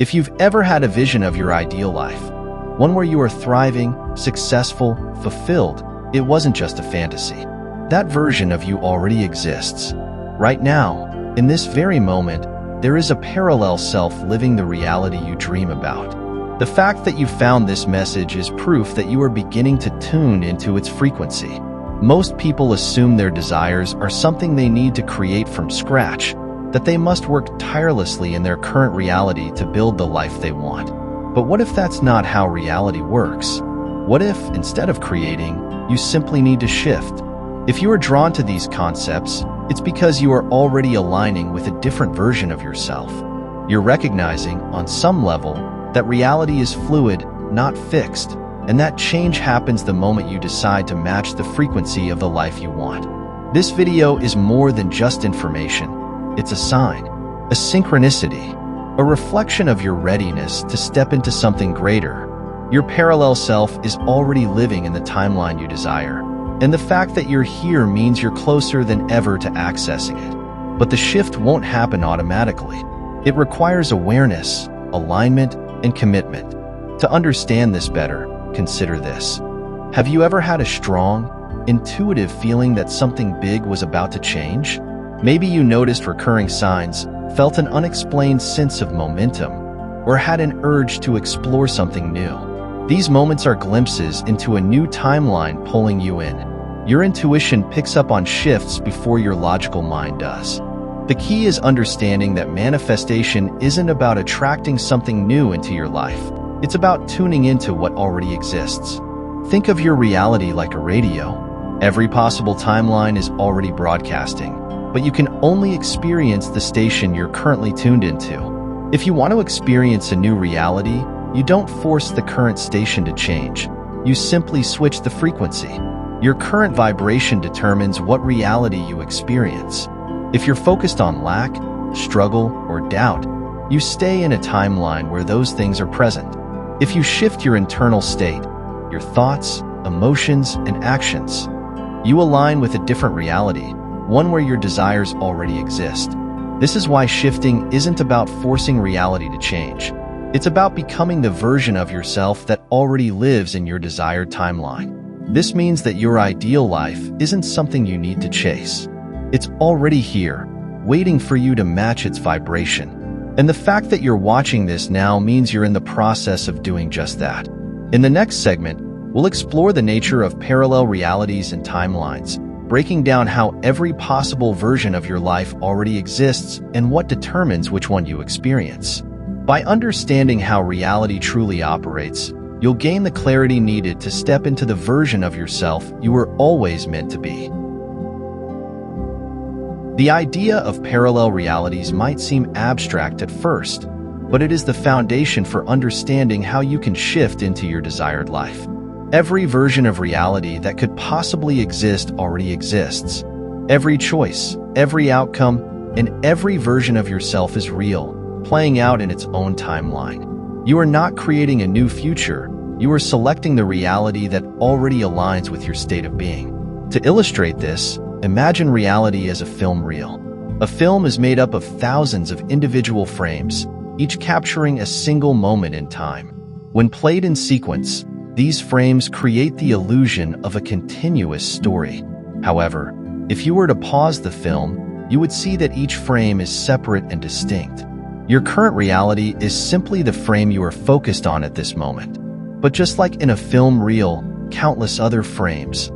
If you've ever had a vision of your ideal life, one where you are thriving, successful, fulfilled, it wasn't just a fantasy. That version of you already exists. Right now, in this very moment, there is a parallel self living the reality you dream about. The fact that you found this message is proof that you are beginning to tune into its frequency. Most people assume their desires are something they need to create from scratch, that they must work tirelessly in their current reality to build the life they want. But what if that's not how reality works? What if, instead of creating, you simply need to shift? If you are drawn to these concepts, it's because you are already aligning with a different version of yourself. You're recognizing, on some level, that reality is fluid, not fixed, and that change happens the moment you decide to match the frequency of the life you want. This video is more than just information. It's a sign, a synchronicity, a reflection of your readiness to step into something greater. Your parallel self is already living in the timeline you desire, and the fact that you're here means you're closer than ever to accessing it. But the shift won't happen automatically. It requires awareness, alignment, and commitment. To understand this better, consider this. Have you ever had a strong, intuitive feeling that something big was about to change? Maybe you noticed recurring signs, felt an unexplained sense of momentum, or had an urge to explore something new. These moments are glimpses into a new timeline pulling you in. Your intuition picks up on shifts before your logical mind does. The key is understanding that manifestation isn't about attracting something new into your life. It's about tuning into what already exists. Think of your reality like a radio. Every possible timeline is already broadcasting, but you can only experience the station you're currently tuned into. If you want to experience a new reality, you don't force the current station to change. You simply switch the frequency. Your current vibration determines what reality you experience. If you're focused on lack, struggle, or doubt, you stay in a timeline where those things are present. If you shift your internal state, your thoughts, emotions, and actions, you align with a different reality, one where your desires already exist. This is why shifting isn't about forcing reality to change. It's about becoming the version of yourself that already lives in your desired timeline. This means that your ideal life isn't something you need to chase. It's already here, waiting for you to match its vibration. And the fact that you're watching this now means you're in the process of doing just that. In the next segment, we'll explore the nature of parallel realities and timelines, breaking down how every possible version of your life already exists and what determines which one you experience. By understanding how reality truly operates, you'll gain the clarity needed to step into the version of yourself you were always meant to be. The idea of parallel realities might seem abstract at first, but it is the foundation for understanding how you can shift into your desired life. Every version of reality that could possibly exist already exists. Every choice, every outcome, and every version of yourself is real, playing out in its own timeline. You are not creating a new future, you are selecting the reality that already aligns with your state of being. To illustrate this, imagine reality as a film reel. A film is made up of thousands of individual frames, each capturing a single moment in time. When played in sequence, these frames create the illusion of a continuous story. However, if you were to pause the film, you would see that each frame is separate and distinct. Your current reality is simply the frame you are focused on at this moment. But just like in a film reel, countless other frames,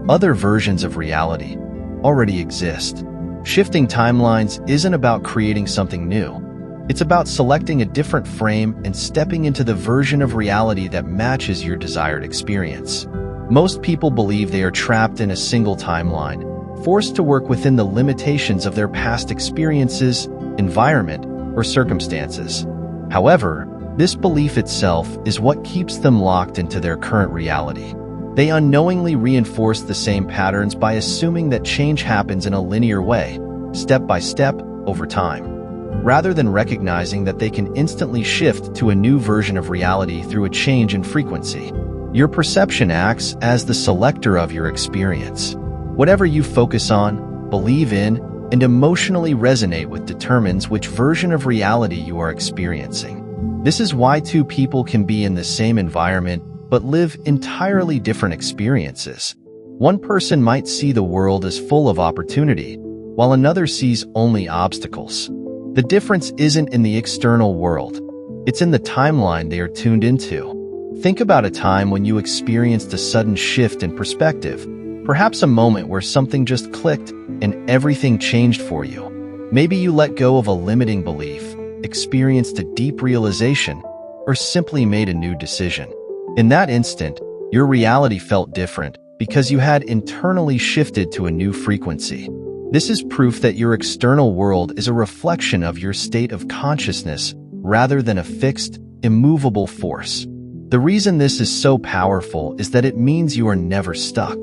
other versions of reality, already exist. Shifting timelines isn't about creating something new. It's about selecting a different frame and stepping into the version of reality that matches your desired experience. Most people believe they are trapped in a single timeline, forced to work within the limitations of their past experiences, environment, or circumstances. However, this belief itself is what keeps them locked into their current reality. They unknowingly reinforce the same patterns by assuming that change happens in a linear way, step by step, over time, rather than recognizing that they can instantly shift to a new version of reality through a change in frequency. Your perception acts as the selector of your experience. Whatever you focus on, believe in, and emotionally resonate with determines which version of reality you are experiencing. This is why two people can be in the same environment but live entirely different experiences. One person might see the world as full of opportunity, while another sees only obstacles. The difference isn't in the external world. It's in the timeline they are tuned into. Think about a time when you experienced a sudden shift in perspective, perhaps a moment where something just clicked and everything changed for you. Maybe you let go of a limiting belief, experienced a deep realization, or simply made a new decision. In that instant, your reality felt different because you had internally shifted to a new frequency. This is proof that your external world is a reflection of your state of consciousness rather than a fixed, immovable force. The reason this is so powerful is that it means you are never stuck.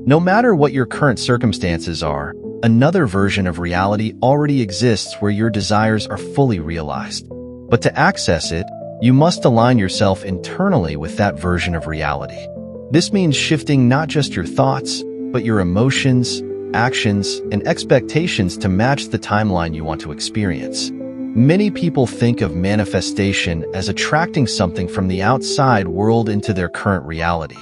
No matter what your current circumstances are, another version of reality already exists where your desires are fully realized. But to access it, you must align yourself internally with that version of reality. This means shifting not just your thoughts, but your emotions, actions, and expectations to match the timeline you want to experience. Many people think of manifestation as attracting something from the outside world into their current reality.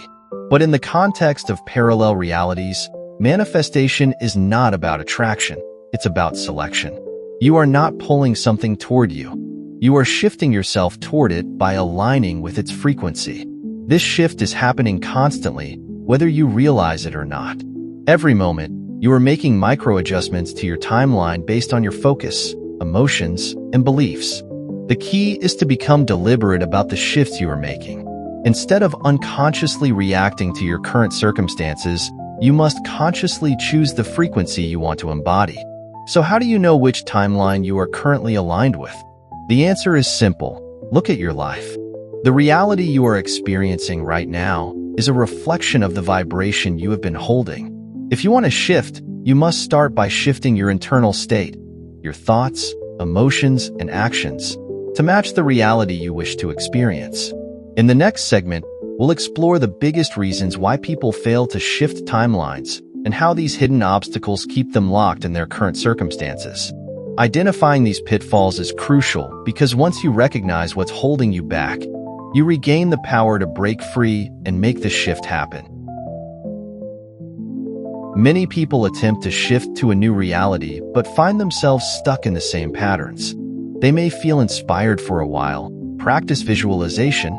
But in the context of parallel realities, manifestation is not about attraction, it's about selection. You are not pulling something toward you. You are shifting yourself toward it by aligning with its frequency. This shift is happening constantly, whether you realize it or not. Every moment, you are making micro-adjustments to your timeline based on your focus, emotions, and beliefs. The key is to become deliberate about the shifts you are making. Instead of unconsciously reacting to your current circumstances, you must consciously choose the frequency you want to embody. So how do you know which timeline you are currently aligned with? The answer is simple. Look at your life. The reality you are experiencing right now is a reflection of the vibration you have been holding. If you want to shift, you must start by shifting your internal state, your thoughts, emotions, and actions, to match the reality you wish to experience. In the next segment, we'll explore the biggest reasons why people fail to shift timelines and how these hidden obstacles keep them locked in their current circumstances. Identifying these pitfalls is crucial because once you recognize what's holding you back, you regain the power to break free and make the shift happen. Many people attempt to shift to a new reality but find themselves stuck in the same patterns. They may feel inspired for a while, practice visualization,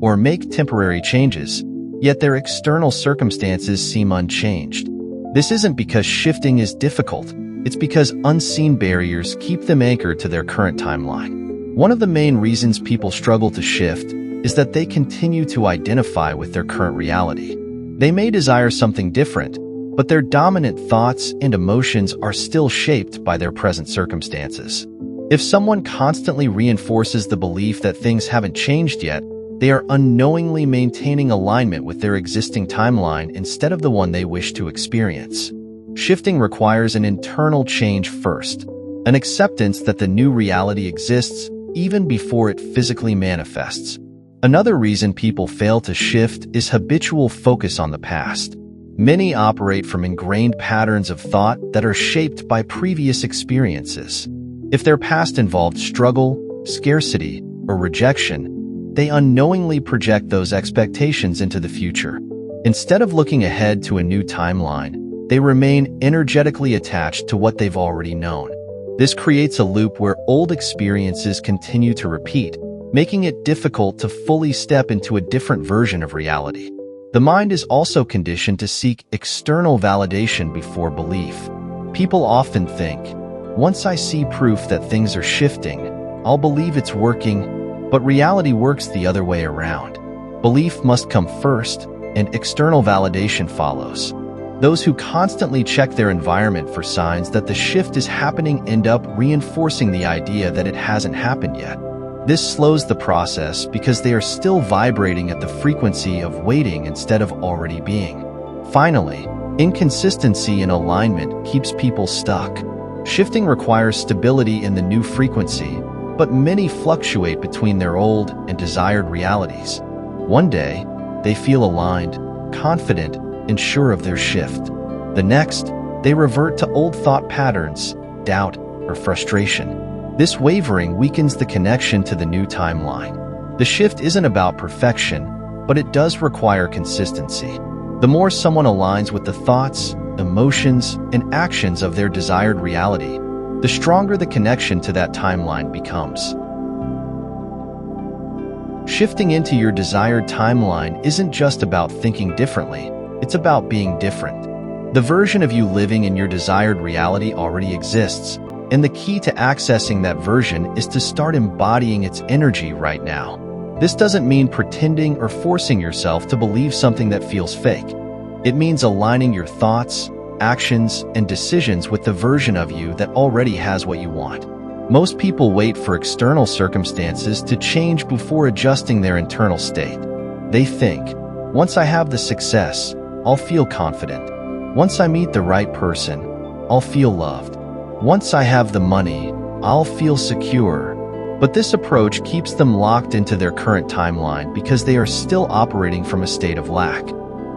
or make temporary changes, yet their external circumstances seem unchanged. This isn't because shifting is difficult, it's because unseen barriers keep them anchored to their current timeline. One of the main reasons people struggle to shift is that they continue to identify with their current reality. They may desire something different, but their dominant thoughts and emotions are still shaped by their present circumstances. If someone constantly reinforces the belief that things haven't changed yet, they are unknowingly maintaining alignment with their existing timeline instead of the one they wish to experience. Shifting requires an internal change first, an acceptance that the new reality exists even before it physically manifests. Another reason people fail to shift is habitual focus on the past. Many operate from ingrained patterns of thought that are shaped by previous experiences. If their past involved struggle, scarcity, or rejection, they unknowingly project those expectations into the future. Instead of looking ahead to a new timeline, they remain energetically attached to what they've already known. This creates a loop where old experiences continue to repeat, making it difficult to fully step into a different version of reality. The mind is also conditioned to seek external validation before belief. People often think, once I see proof that things are shifting, I'll believe it's working, but reality works the other way around. Belief must come first, and external validation follows. Those who constantly check their environment for signs that the shift is happening end up reinforcing the idea that it hasn't happened yet. This slows the process because they are still vibrating at the frequency of waiting instead of already being. Finally, inconsistency in alignment keeps people stuck. Shifting requires stability in the new frequency, but many fluctuate between their old and desired realities. One day, they feel aligned, confident, and sure of their shift. The next, they revert to old thought patterns, doubt, or frustration. This wavering weakens the connection to the new timeline. The shift isn't about perfection, but it does require consistency. The more someone aligns with the thoughts, emotions, and actions of their desired reality, the stronger the connection to that timeline becomes. Shifting into your desired timeline isn't just about thinking differently, it's about being different. The version of you living in your desired reality already exists, and the key to accessing that version is to start embodying its energy right now. This doesn't mean pretending or forcing yourself to believe something that feels fake. It means aligning your thoughts, actions, and decisions with the version of you that already has what you want. Most people wait for external circumstances to change before adjusting their internal state. They think, once I have the success, I'll feel confident. Once I meet the right person, I'll feel loved. Once I have the money, I'll feel secure. But this approach keeps them locked into their current timeline because they are still operating from a state of lack.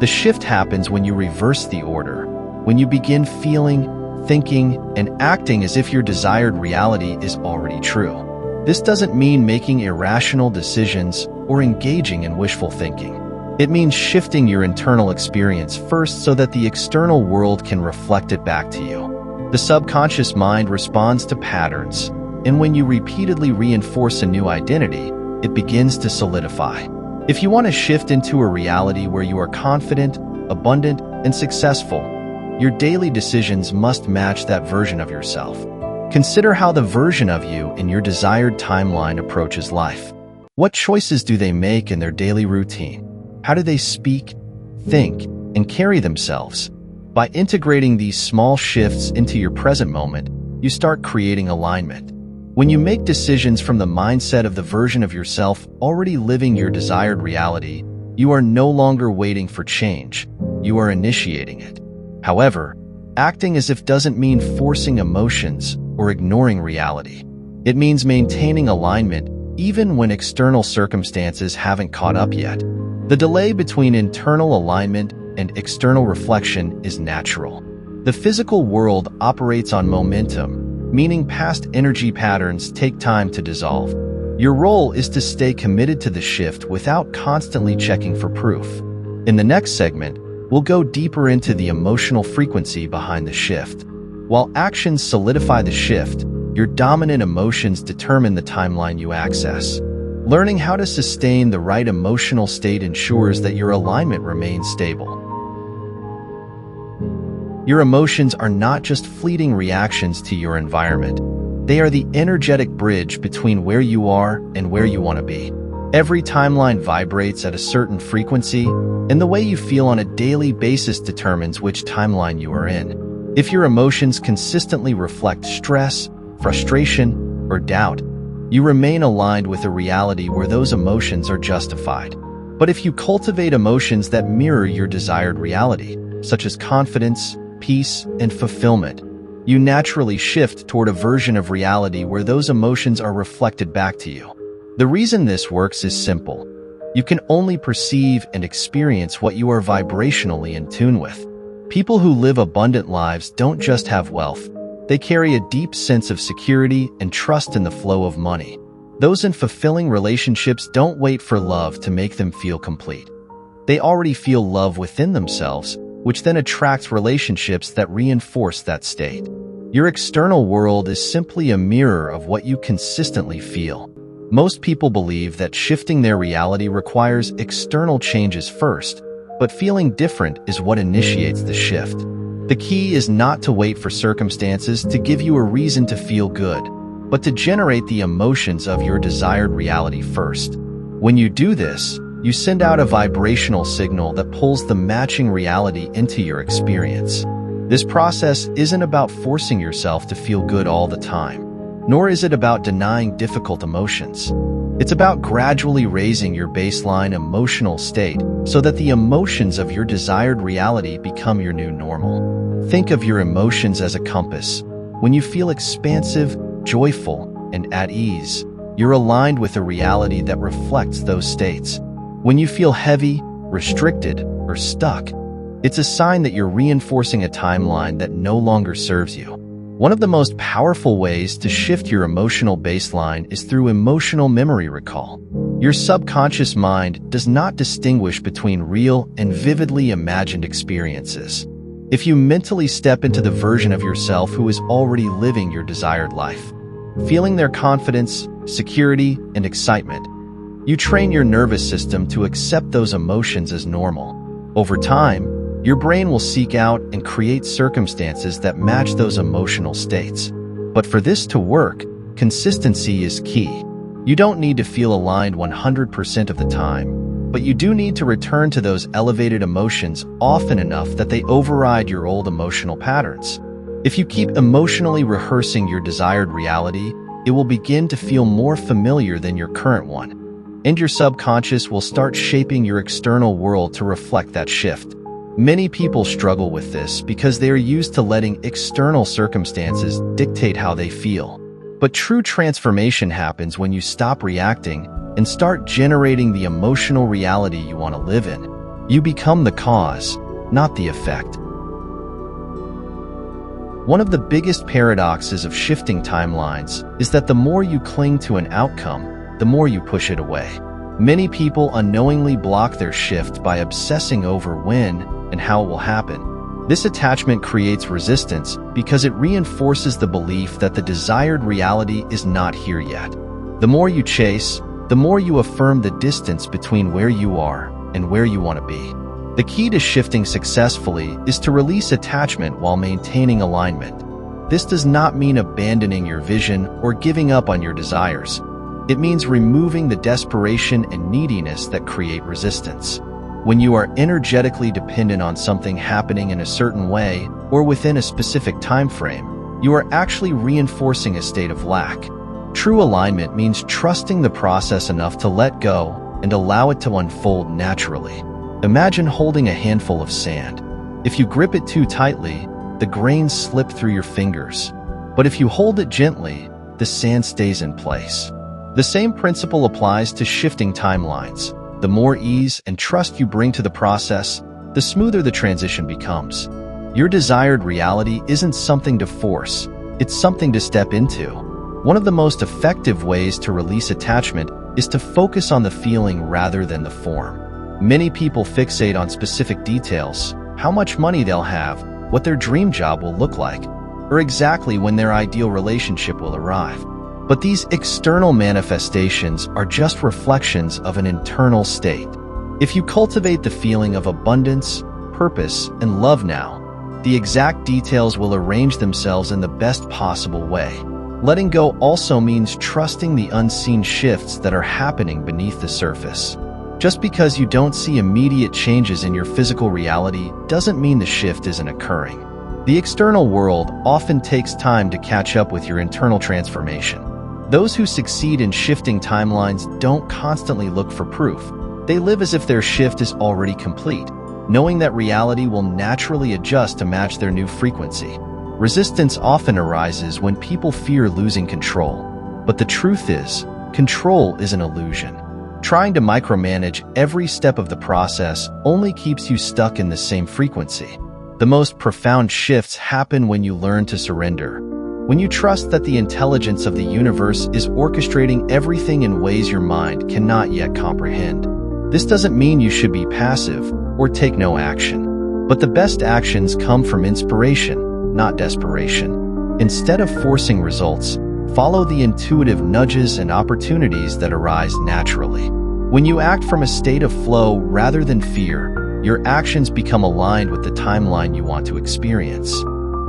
The shift happens when you reverse the order, when you begin feeling, thinking, and acting as if your desired reality is already true. This doesn't mean making irrational decisions or engaging in wishful thinking. It means shifting your internal experience first so that the external world can reflect it back to you. The subconscious mind responds to patterns, and when you repeatedly reinforce a new identity, it begins to solidify. If you want to shift into a reality where you are confident, abundant, and successful, your daily decisions must match that version of yourself. Consider how the version of you in your desired timeline approaches life. What choices do they make in their daily routine? How do they speak, think, and carry themselves? By integrating these small shifts into your present moment, you start creating alignment. When you make decisions from the mindset of the version of yourself already living your desired reality, you are no longer waiting for change. You are initiating it. However, acting as if doesn't mean forcing emotions or ignoring reality. It means maintaining alignment even when external circumstances haven't caught up yet. The delay between internal alignment and external reflection is natural. The physical world operates on momentum, meaning past energy patterns take time to dissolve. Your role is to stay committed to the shift without constantly checking for proof. In the next segment, we'll go deeper into the emotional frequency behind the shift. While actions solidify the shift, your dominant emotions determine the timeline you access. Learning how to sustain the right emotional state ensures that your alignment remains stable. Your emotions are not just fleeting reactions to your environment. They are the energetic bridge between where you are and where you want to be. Every timeline vibrates at a certain frequency, and the way you feel on a daily basis determines which timeline you are in. If your emotions consistently reflect stress, frustration, or doubt, you remain aligned with a reality where those emotions are justified. But if you cultivate emotions that mirror your desired reality, such as confidence, peace, and fulfillment, you naturally shift toward a version of reality where those emotions are reflected back to you. The reason this works is simple. You can only perceive and experience what you are vibrationally in tune with. People who live abundant lives don't just have wealth. They carry a deep sense of security and trust in the flow of money. Those in fulfilling relationships don't wait for love to make them feel complete. They already feel love within themselves, which then attracts relationships that reinforce that state. Your external world is simply a mirror of what you consistently feel. Most people believe that shifting their reality requires external changes first, but feeling different is what initiates the shift. The key is not to wait for circumstances to give you a reason to feel good, but to generate the emotions of your desired reality first. When you do this, you send out a vibrational signal that pulls the matching reality into your experience. This process isn't about forcing yourself to feel good all the time, nor is it about denying difficult emotions. It's about gradually raising your baseline emotional state so that the emotions of your desired reality become your new normal. Think of your emotions as a compass. When you feel expansive, joyful, and at ease, you're aligned with a reality that reflects those states. When you feel heavy, restricted, or stuck, it's a sign that you're reinforcing a timeline that no longer serves you. One of the most powerful ways to shift your emotional baseline is through emotional memory recall. Your subconscious mind does not distinguish between real and vividly imagined experiences. If you mentally step into the version of yourself who is already living your desired life, feeling their confidence, security, and excitement, you train your nervous system to accept those emotions as normal. Over time, your brain will seek out and create circumstances that match those emotional states. But for this to work, consistency is key. You don't need to feel aligned 100% of the time, but you do need to return to those elevated emotions often enough that they override your old emotional patterns. If you keep emotionally rehearsing your desired reality, it will begin to feel more familiar than your current one, and your subconscious will start shaping your external world to reflect that shift. Many people struggle with this because they are used to letting external circumstances dictate how they feel. But true transformation happens when you stop reacting and start generating the emotional reality you want to live in. You become the cause, not the effect. One of the biggest paradoxes of shifting timelines is that the more you cling to an outcome, the more you push it away. Many people unknowingly block their shift by obsessing over when and how it will happen. This attachment creates resistance because it reinforces the belief that the desired reality is not here yet. The more you chase, the more you affirm the distance between where you are and where you want to be. The key to shifting successfully is to release attachment while maintaining alignment. This does not mean abandoning your vision or giving up on your desires. It means removing the desperation and neediness that create resistance. When you are energetically dependent on something happening in a certain way or within a specific time frame, you are actually reinforcing a state of lack. True alignment means trusting the process enough to let go and allow it to unfold naturally. Imagine holding a handful of sand. If you grip it too tightly, the grains slip through your fingers. But if you hold it gently, the sand stays in place. The same principle applies to shifting timelines. The more ease and trust you bring to the process, the smoother the transition becomes. Your desired reality isn't something to force, it's something to step into. One of the most effective ways to release attachment is to focus on the feeling rather than the form. Many people fixate on specific details, how much money they'll have, what their dream job will look like, or exactly when their ideal relationship will arrive. But these external manifestations are just reflections of an internal state. If you cultivate the feeling of abundance, purpose, and love now, the exact details will arrange themselves in the best possible way. Letting go also means trusting the unseen shifts that are happening beneath the surface. Just because you don't see immediate changes in your physical reality doesn't mean the shift isn't occurring. The external world often takes time to catch up with your internal transformation. Those who succeed in shifting timelines don't constantly look for proof. They live as if their shift is already complete, knowing that reality will naturally adjust to match their new frequency. Resistance often arises when people fear losing control. But the truth is, control is an illusion. Trying to micromanage every step of the process only keeps you stuck in the same frequency. The most profound shifts happen when you learn to surrender. When you trust that the intelligence of the universe is orchestrating everything in ways your mind cannot yet comprehend. This doesn't mean you should be passive or take no action. But the best actions come from inspiration, not desperation. Instead of forcing results, follow the intuitive nudges and opportunities that arise naturally. When you act from a state of flow rather than fear, your actions become aligned with the timeline you want to experience.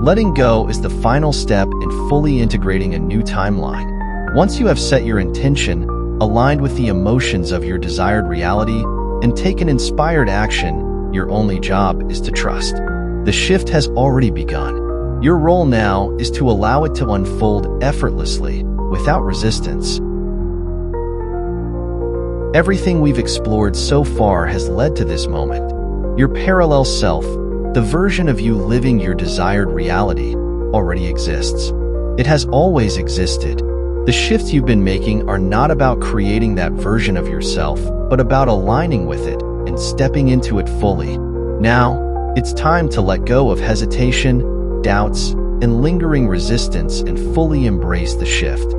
Letting go is the final step in fully integrating a new timeline. Once you have set your intention, aligned with the emotions of your desired reality, and taken inspired action, your only job is to trust. The shift has already begun. Your role now is to allow it to unfold effortlessly, without resistance. Everything we've explored so far has led to this moment. Your parallel self, the version of you living your desired reality, already exists. It has always existed. The shifts you've been making are not about creating that version of yourself, but about aligning with it and stepping into it fully. Now, it's time to let go of hesitation, doubts, and lingering resistance and fully embrace the shift.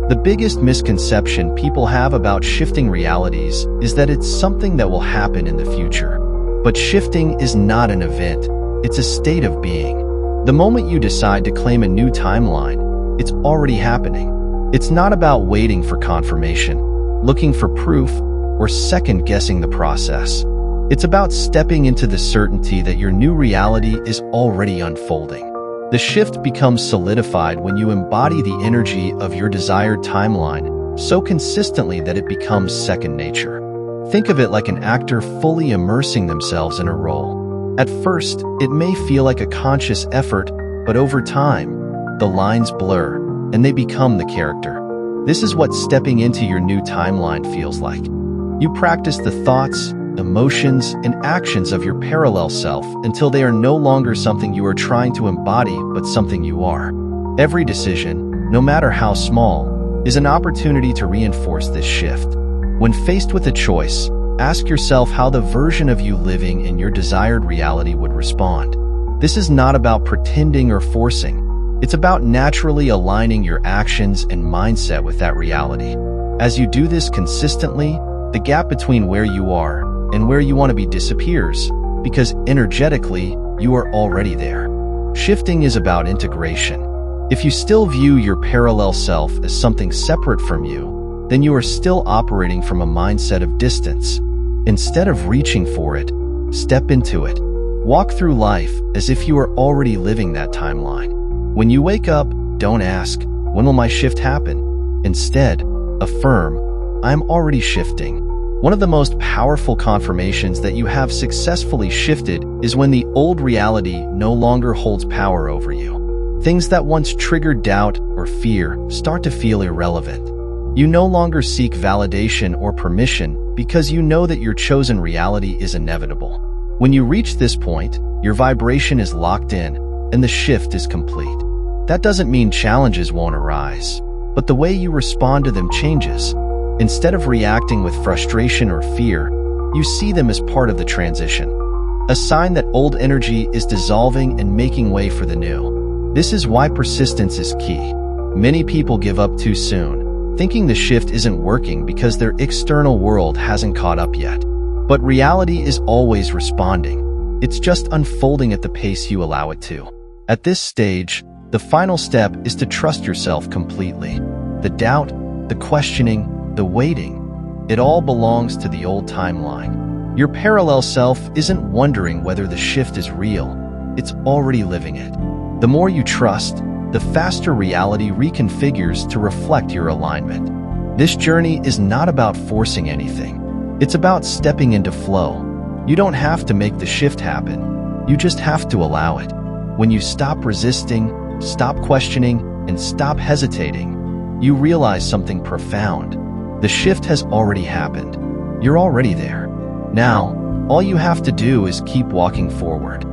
The biggest misconception people have about shifting realities is that it's something that will happen in the future. But shifting is not an event, it's a state of being. The moment you decide to claim a new timeline, it's already happening. It's not about waiting for confirmation, looking for proof, or second-guessing the process. It's about stepping into the certainty that your new reality is already unfolding. The shift becomes solidified when you embody the energy of your desired timeline so consistently that it becomes second nature. Think of it like an actor fully immersing themselves in a role. At first, it may feel like a conscious effort, but over time, the lines blur, and they become the character. This is what stepping into your new timeline feels like. You practice the thoughts, emotions, and actions of your parallel self until they are no longer something you are trying to embody, but something you are. Every decision, no matter how small, is an opportunity to reinforce this shift. When faced with a choice, ask yourself how the version of you living in your desired reality would respond. This is not about pretending or forcing. It's about naturally aligning your actions and mindset with that reality. As you do this consistently, the gap between where you are and where you want to be disappears, because energetically, you are already there. Shifting is about integration. If you still view your parallel self as something separate from you, then you are still operating from a mindset of distance. Instead of reaching for it, step into it. Walk through life as if you are already living that timeline. When you wake up, don't ask, "When will my shift happen?" Instead, affirm, "I'm already shifting." One of the most powerful confirmations that you have successfully shifted is when the old reality no longer holds power over you. Things that once triggered doubt or fear start to feel irrelevant. You no longer seek validation or permission because you know that your chosen reality is inevitable. When you reach this point, your vibration is locked in and the shift is complete. That doesn't mean challenges won't arise, but the way you respond to them changes. Instead of reacting with frustration or fear, you see them as part of the transition, a sign that old energy is dissolving and making way for the new. This is why persistence is key. Many people give up too soon, thinking the shift isn't working because their external world hasn't caught up yet. But reality is always responding. It's just unfolding at the pace you allow it to. At this stage, the final step is to trust yourself completely. The doubt, the questioning, the waiting, it all belongs to the old timeline. Your parallel self isn't wondering whether the shift is real. It's already living it. The more you trust, the faster reality reconfigures to reflect your alignment. This journey is not about forcing anything. It's about stepping into flow. You don't have to make the shift happen. You just have to allow it. When you stop resisting, stop questioning, and stop hesitating, you realize something profound. The shift has already happened. You're already there. Now, all you have to do is keep walking forward.